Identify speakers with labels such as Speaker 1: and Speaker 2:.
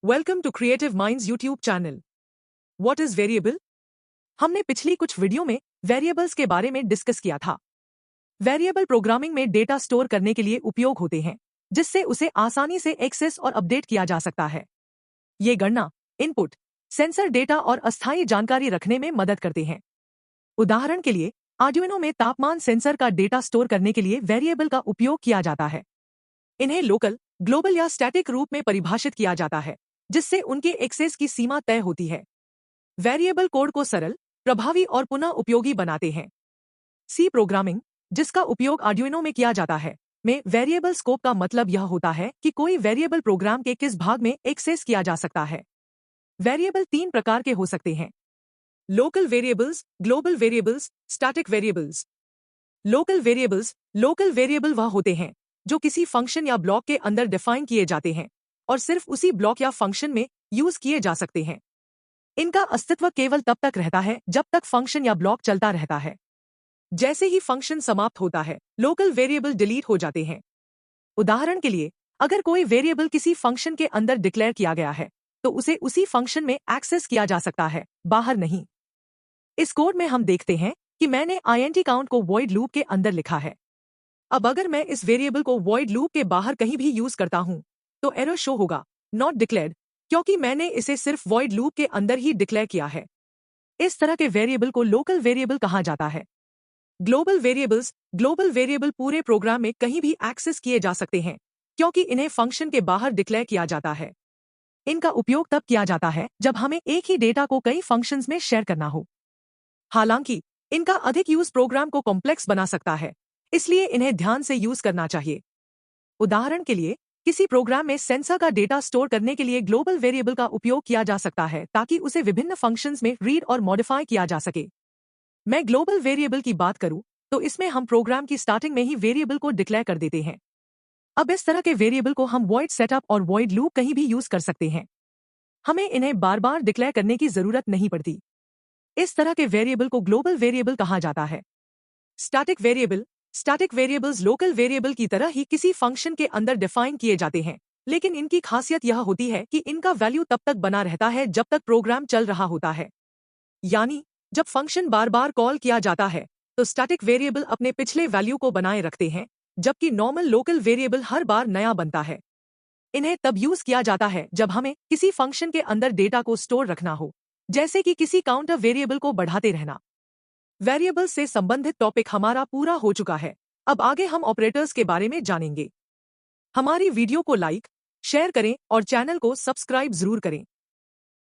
Speaker 1: Welcome to creative minds YouTube channel. What is variable? हमने पिछली कुछ वीडियो में वेरिएबल्स के बारे में डिस्कस किया था। वेरिएबल प्रोग्रामिंग में डेटा स्टोर करने के लिए उपयोग होते हैं, जिससे उसे आसानी से एक्सेस और अपडेट किया जा सकता है। ये गणना, इनपुट, सेंसर डेटा और अस्थायी जानकारी रखने में मदद करते हैं। उदाहरण के लिए, आर्डुइनो में तापमान सेंसर का डेटा स्टोर करने के लिए वेरिएबल का उपयोग किया जाता है। इन्हें लोकल, ग्लोबल या स्टैटिक रूप में परिभाषित किया जाता है, जिससे उनके एक्सेस की सीमा तय होती है। वेरिएबल कोड को सरल, प्रभावी और पुनः उपयोगी बनाते हैं। सी प्रोग्रामिंग, जिसका उपयोग आर्डुइनो में किया जाता है, में वेरिएबल स्कोप का मतलब यह होता है कि कोई वेरिएबल प्रोग्राम के किस भाग में एक्सेस किया जा सकता है। वेरिएबल 3 प्रकार के हो सकते हैं: local variables, global variables, static variables. Local variable वह होते हैं जो किसी फंक्शन या ब्लॉक के अंदर डिफाइन किए जाते हैं और सिर्फ उसी ब्लॉक या फंक्शन में यूज किए जा सकते हैं। इनका अस्तित्व केवल तब तक रहता है जब तक फंक्शन या ब्लॉक चलता रहता है। जैसे ही फंक्शन समाप्त होता है, लोकल वेरिएबल डिलीट हो जाते हैं। उदाहरण के लिए, अगर कोई वेरिएबल किसी फंक्शन के अंदर डिक्लेयर किया गया है, तो उसे उसी फंक्शन में एक्सेस किया जा सकता है, बाहर नहीं। इस कोड में हम देखते हैं कि मैंने int काउंट को वॉइड लूप के अंदर लिखा है। अब अगर मैं इस वेरिएबल को वॉइड लूप के बाहर कहीं भी यूज करता हूं, तो एरर शो होगा, नॉट डिक्लेयर्ड, क्योंकि मैंने इसे सिर्फ वॉइड लूप के अंदर ही डिक्लेयर किया है। इस तरह के वेरिएबल को लोकल वेरिएबल कहा जाता है। ग्लोबल वेरिएबल पूरे प्रोग्राम में कहीं भी एक्सेस किए जा सकते हैं, क्योंकि इन्हें फंक्शन के बाहर डिक्लेयर किया जाता है। इनका उपयोग तब किया जाता है जब हमें एक ही डेटा को कई फंक्शंस में शेयर करना हो। हालांकि इनका अधिक यूज प्रोग्राम को कॉम्प्लेक्स बना सकता है, इसलिए इन्हें ध्यान से यूज करना चाहिए। उदाहरण के लिए, किसी प्रोग्राम में सेंसर का डेटा स्टोर करने के लिए ग्लोबल वेरिएबल का उपयोग किया जा सकता है ताकि उसे विभिन्न फंक्शंस में रीड और मॉडिफाई किया जा सके। मैं ग्लोबल वेरिएबल की बात करूं, तो इसमें हम प्रोग्राम की स्टार्टिंग में ही वेरिएबल को डिक्लेयर कर देते हैं। अब इस तरह के वेरिएबल को हम वॉइड सेटअप और वॉइड लूप कहीं भी यूज कर सकते हैं। हमें इन्हें बार बार डिक्लेयर करने की जरूरत नहीं पड़ती। इस तरह के वेरिएबल को ग्लोबल वेरिएबल कहा जाता है। स्टैटिक वेरिएबल्स लोकल वेरिएबल की तरह ही किसी फंक्शन के अंदर डिफाइन किए जाते हैं, लेकिन इनकी खासियत यह होती है कि इनका वैल्यू तब तक बना रहता है जब तक प्रोग्राम चल रहा होता है। यानी, जब फंक्शन बार बार कॉल किया जाता है, तो स्टैटिक वेरिएबल अपने पिछले वैल्यू को बनाए रखते हैं, जबकि नॉर्मल लोकल वेरिएबल हर बार नया बनता है। इन्हें तब यूज किया जाता है जब हमें किसी फंक्शन के अंदर डेटा को स्टोर रखना हो, जैसे कि किसी काउंटर वेरिएबल को बढ़ाते रहना। वेरिएबल्स से संबंधित टॉपिक हमारा पूरा हो चुका है। अब आगे हम ऑपरेटर्स के बारे में जानेंगे। हमारी वीडियो को लाइक, शेयर करें और चैनल को सब्सक्राइब जरूर करें।